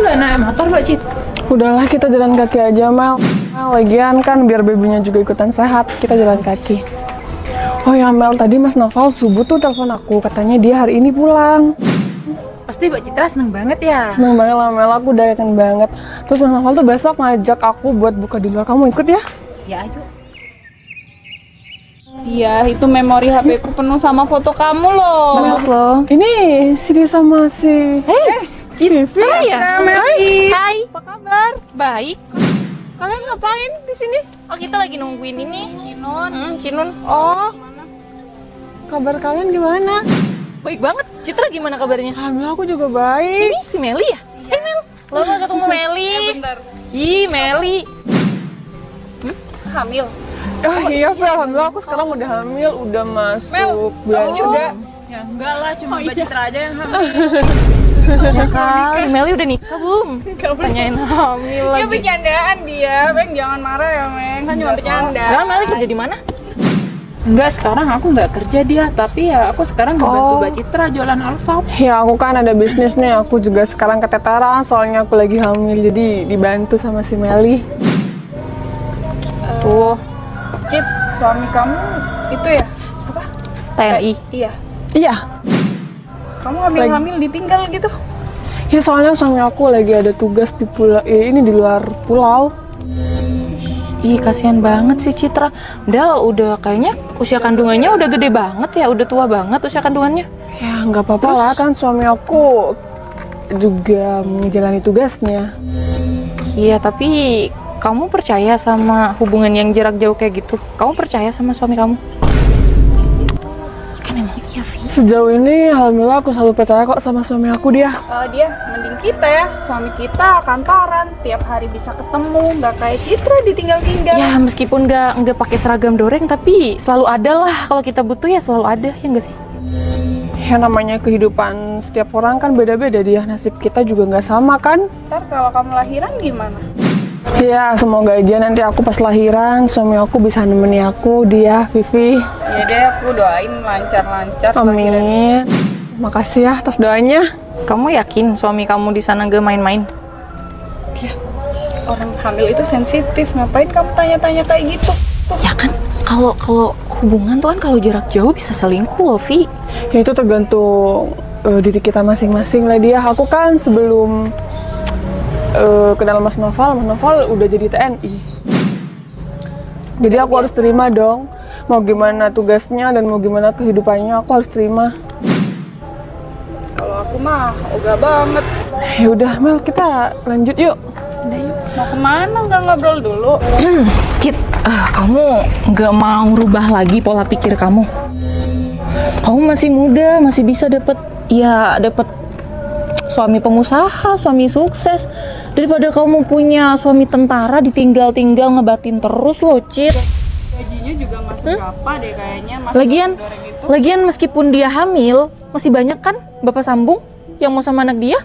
nggak naik motor, Mbak Cit? Udahlah kita jalan kaki aja, Mel. Lagian kan biar babynya juga ikutan sehat, kita jalan kaki. Oh ya Mel, tadi Mas Noval subuh tuh telepon aku, katanya dia hari ini pulang. Pasti Mbak Citra seneng banget ya? Seneng banget lah Mel, aku udah kangen banget. Terus Mas Noval tuh besok ngajak aku buat buka di luar, kamu ikut ya? Ya ayo. Iya, itu memori HP ku penuh sama foto kamu loh. Bagus loh. Ini Sidi sama si... Citra ya? Hai. Apa kabar? Baik. Kalian ngapain di sini? Oh, kita lagi nungguin ini. Cinun. Oh, kabar kalian gimana? Baik banget. Citra gimana kabarnya? Alhamdulillah aku juga baik. Ini si Meli ya? Iya. Mel. Lo mau ketemu Meli? Bentar. Ih, Meli. Hamil. Oh iya, Fel, alhamdulillah aku sekarang udah hamil, udah masuk bulan juga? Ya enggak lah, cuma Mbak Citra aja yang hamil. Ya kali, Meli udah nikah belum? Tanyain hamil Ya lagi. bercandaan dia, Meng jangan marah ya Meng, kan cuma bercanda. Sekarang Meli kerja di mana? Enggak, sekarang aku nggak kerja dia, tapi ya aku sekarang ngebantu Mbak Citra jualan alsop. Ya aku kan ada bisnis nih, aku juga sekarang keteteran soalnya aku lagi hamil, jadi dibantu sama si Meli. Tuh, Cit, suami kamu itu ya? Apa? TNI. Iya. Iya, Kamu hamil-hamil ditinggal gitu? ya soalnya suami aku lagi ada tugas di pulau, ini di luar pulau. Ih, kasihan banget sih Citra. Udah kayaknya usia kandungannya udah gede banget ya, udah tua banget usia kandungannya. Ya nggak apa-apa lah, kan suami aku juga menjalani tugasnya. Iya, tapi kamu percaya sama hubungan yang jarak jauh kayak gitu? Kamu percaya sama suami kamu? Kan emang iya, Vi. Sejauh ini alhamdulillah aku selalu percaya kok sama suami aku dia. Dia mending kita ya, suami kita kantoran, tiap hari bisa ketemu, nggak kayak Citra ditinggal-tinggal. Ya meskipun nggak pakai seragam doreng, tapi selalu ada lah kalau kita butuh ya selalu ada, ya nggak sih? Ya namanya kehidupan setiap orang kan beda-beda dia, nasib kita juga nggak sama kan. Ntar kalau kamu lahiran gimana? Ya semoga aja nanti aku pas lahiran suami aku bisa nemeni aku, dia, Vivi. Ya deh, aku doain lancar-lancar. Amin. Makasih ya atas doanya. Kamu yakin suami kamu di sana nggak main-main? Orang hamil itu sensitif, ngapain kamu tanya-tanya kayak gitu? Ya kan, kalau hubungan tuh kan kalau jarak jauh bisa selingkuh loh, Vi. Ya itu tergantung diri kita masing-masing lah dia. Aku kan sebelum kenal Mas Noval udah jadi TNI. Jadi aku harus terima dong. Mau gimana tugasnya dan mau gimana kehidupannya aku harus terima. Kalau aku mah ogah banget. Ya udah Mel, kita lanjut yuk. Mau kemana? Nggak ngobrol dulu? Cit, kamu nggak mau rubah lagi pola pikir kamu? Kamu masih muda, masih bisa dapet suami pengusaha, suami sukses. Daripada kamu punya suami tentara ditinggal-tinggal ngebatin terus loh, Cit. Gajinya juga masih berapa deh kayaknya. Masih Lagian meskipun dia hamil, masih banyak kan bapak sambung yang mau sama anak dia?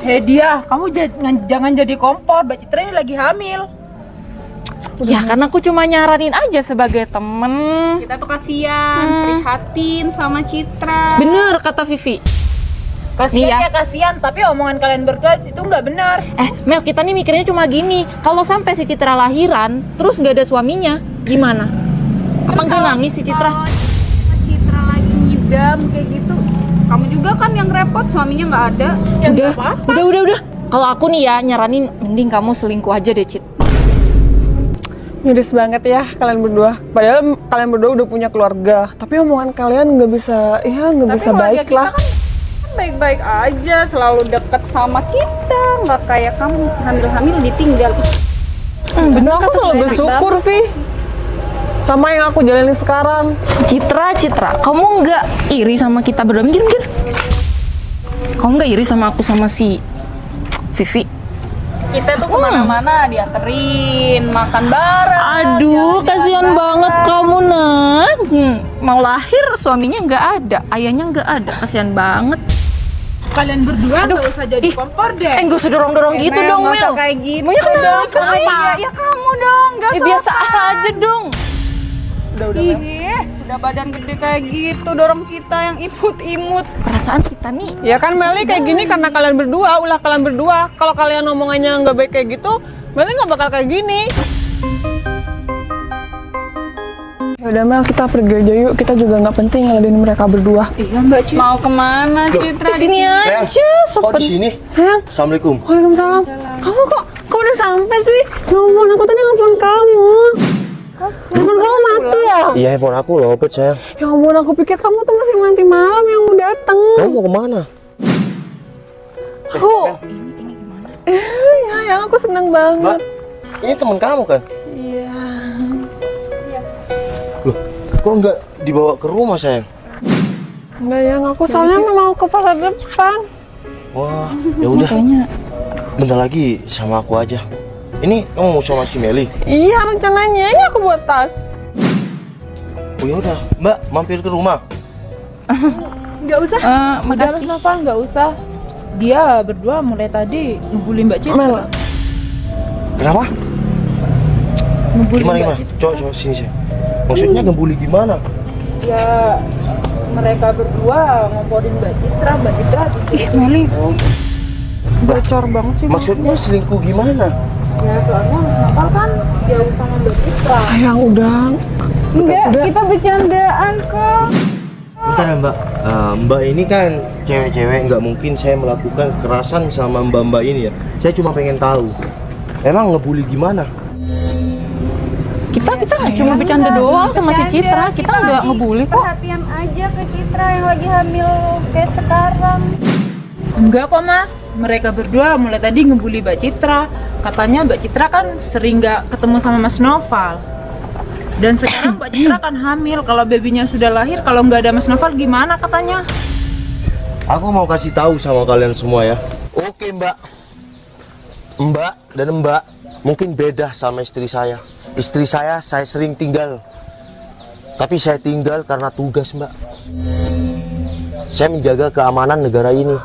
Hei dia, kamu jangan jadi kompor, Mbak Citra ini lagi hamil. Ya karena aku cuma nyaranin aja sebagai temen. Kita tuh kasihan, prihatin sama Citra. Bener kata Vivi. Kasihan Iya. ya kasihan, tapi omongan kalian berdua itu nggak benar. Mel, kita nih mikirnya cuma gini, kalau sampai si Citra lahiran, terus nggak ada suaminya, gimana? Apa nggak nangis si Citra? Kalau Citra lagi ngidam kayak gitu, kamu juga kan yang repot, suaminya nggak ada. Ya, Udah, nggak apa-apa. udah. Kalau aku nih ya nyaranin, mending kamu selingkuh aja deh, Cit. Miris banget ya kalian berdua. Padahal kalian berdua udah punya keluarga. Tapi omongan kalian nggak bisa baik lah. Kan baik-baik aja, selalu deket sama kita, nggak kayak kamu hamil-hamil ditinggal. Bener, aku selalu bersyukur Vi sama yang aku jalani sekarang. Citra, kamu nggak iri sama kita berdua? Minggir. Kamu nggak iri sama aku sama si Vivi? Kita tuh kemana-mana dianterin, makan bareng. Aduh, kasihan banget kamu, Nak. Mau lahir suaminya nggak ada, ayahnya nggak ada, kasihan banget. Kalian berdua nggak usah jadi kompor deh. Nggak usah dorong-dorong gitu dong, nggak usah Mel. kayak gitu Maunya kenapa dong. sih? Ya kamu dong, nggak Ya biasa aja dong. Udah Mel. Iya, deh. Udah badan gede kayak gitu, dorong kita yang imut-imut. Perasaan kita nih. Ya kan Meli, kayak gini karena kalian berdua, ulah kalian berdua. Kalau kalian omongannya nggak baik kayak gitu, Meli nggak bakal kayak gini. Yaudah Mel, kita pergi aja yuk. Kita juga nggak penting ngeladenin mereka berdua. Iya Mbak Citra. Mau kemana Citra? Di sini aja, Kok sopan. di sini? Sayang, Assalamualaikum. Waalaikumsalam. Kamu udah sampai sih? Ya ampun, aku tadi nelfon kamu. Handphone kamu mati ya? Iya, handphone aku lopet sayang. Ya ampun, aku pikir kamu tuh masih nanti malam yang mau dateng. Kamu mau kemana? Aku. Ya, aku seneng banget. Ini teman kamu kan? Iya. Loh, kok nggak dibawa ke rumah sayang? Enggak yang aku soalnya mau ke pasar depan. Wah, ya udah. Kayaknya Bentar lagi sama aku aja. Ini kamu mau sama si Meli? Iya rencananya ini aku buat tas. Oh ya udah, Mbak mampir ke rumah. Nggak usah. Udah makasih. Mas Noval, nggak usah. Dia berdua mulai tadi ngebully Mbak Citra. Mel, Kenapa? Ngebully Gimana Mbak gimana? Citra. Coba sini saya. Maksudnya ngebully gimana? Ya mereka berdua ngomporin Mbak Citra. Mbak Citra Ih, Meli. bocor banget sih. Maksudnya selingkuh gimana? ya soalnya Mas Noval kan jauh sama Mbak Citra. Sayang udah. Enggak, kita bercandaan kok. Bentar ya Mbak. Mbak ini kan cewek-cewek, nggak mungkin saya melakukan kekerasan sama mbak-mbak ini ya. Saya cuma pengen tahu. Emang ngebully gimana? kita nggak cuma bercanda doang sama si Citra. Kita nggak ngebully kok. Perhatian aja ke Citra yang lagi hamil kayak sekarang. Enggak kok Mas, mereka berdua mulai tadi ngebully Mbak Citra. Katanya Mbak Citra kan sering nggak ketemu sama Mas Noval. Dan sekarang Mbak Citra kan hamil. Kalau babynya sudah lahir, kalau nggak ada Mas Noval gimana katanya? Aku mau kasih tahu sama kalian semua ya. Oke Mbak. Mbak dan Mbak mungkin beda sama istri saya. Istri saya sering tinggal. Tapi saya tinggal karena tugas Mbak. Saya menjaga keamanan negara ini.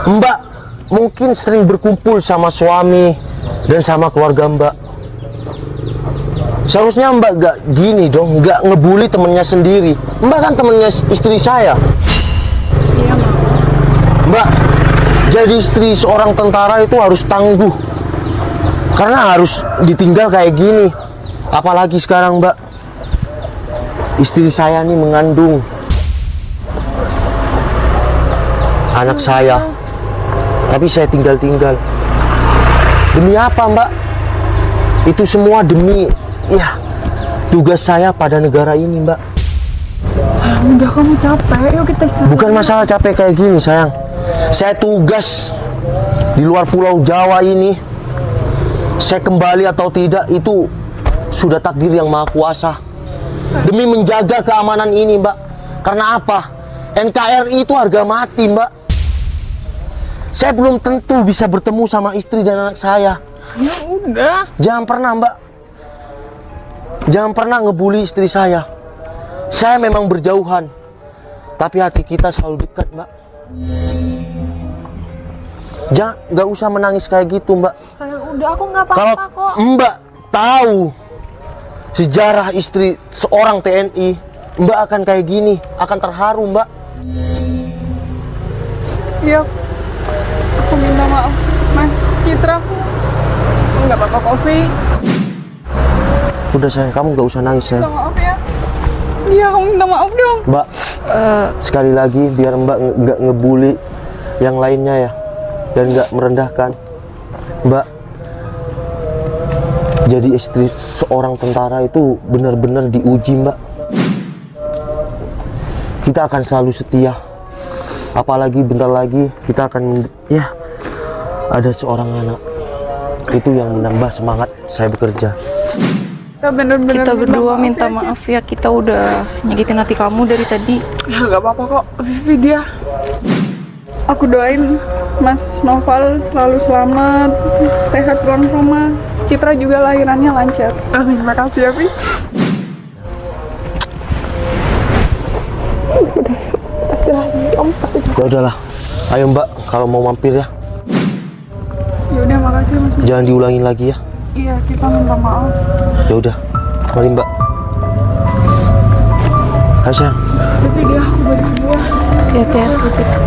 Mbak mungkin sering berkumpul sama suami dan sama keluarga Mbak. Seharusnya Mbak gak gini dong, gak ngebully temennya sendiri. Mbak kan temennya istri saya. Mbak, jadi istri seorang tentara itu harus tangguh. Karena harus ditinggal kayak gini. Apalagi sekarang Mbak, istri saya ini mengandung anak saya. Tapi saya tinggal-tinggal. Demi apa Mbak? Itu semua demi tugas saya pada negara ini Mbak. Sayang udah, kamu capek. Yuk kita istirahat. Bukan masalah capek kayak gini sayang. Saya tugas di luar pulau Jawa ini. Saya kembali atau tidak itu sudah takdir yang maha kuasa. Demi menjaga keamanan ini Mbak. Karena apa? NKRI itu harga mati Mbak. Saya belum tentu bisa bertemu sama istri dan anak saya. Ya udah. Jangan pernah Mbak. Jangan pernah ngebully istri saya. Saya memang berjauhan, tapi hati kita selalu dekat Mbak. Jangan, nggak usah menangis kayak gitu Mbak. Sayang udah, aku nggak Kalau apa-apa kok. Mbak tahu sejarah istri seorang TNI, Mbak akan kayak gini, akan terharu Mbak. Iya. Aku minta maaf, Mas Citra. Enggak apa-apa kopi. Udah sayang, kamu nggak usah nangis sayang. Minta maaf ya. Iya, kamu minta maaf dong. Mbak, sekali lagi biar Mbak nggak ngebully yang lainnya ya, dan nggak merendahkan. Mbak, jadi istri seorang tentara itu benar-benar diuji Mbak. Kita akan selalu setia. Apalagi bentar lagi kita akan ada seorang anak. Itu yang menambah semangat saya bekerja. Kita bener-bener Kita berdua minta ya, maaf ya, kita udah nyakitin hati kamu dari tadi. Ya nggak apa-apa kok, Vidya. Aku doain Mas Noval selalu selamat, sehat pulang rumah. Citra juga lahirannya lancar. Amin, makasih ya, Vi. Ya udahlah, ayo Mbak, kalau mau mampir ya, Ya udah, makasih Mas. jangan diulangin lagi ya. Iya, kita minta maaf. Ya udah, mari Mbak. Ayo sayang. Tapi dia aku balik dulu ya. Hati-hati, Citra.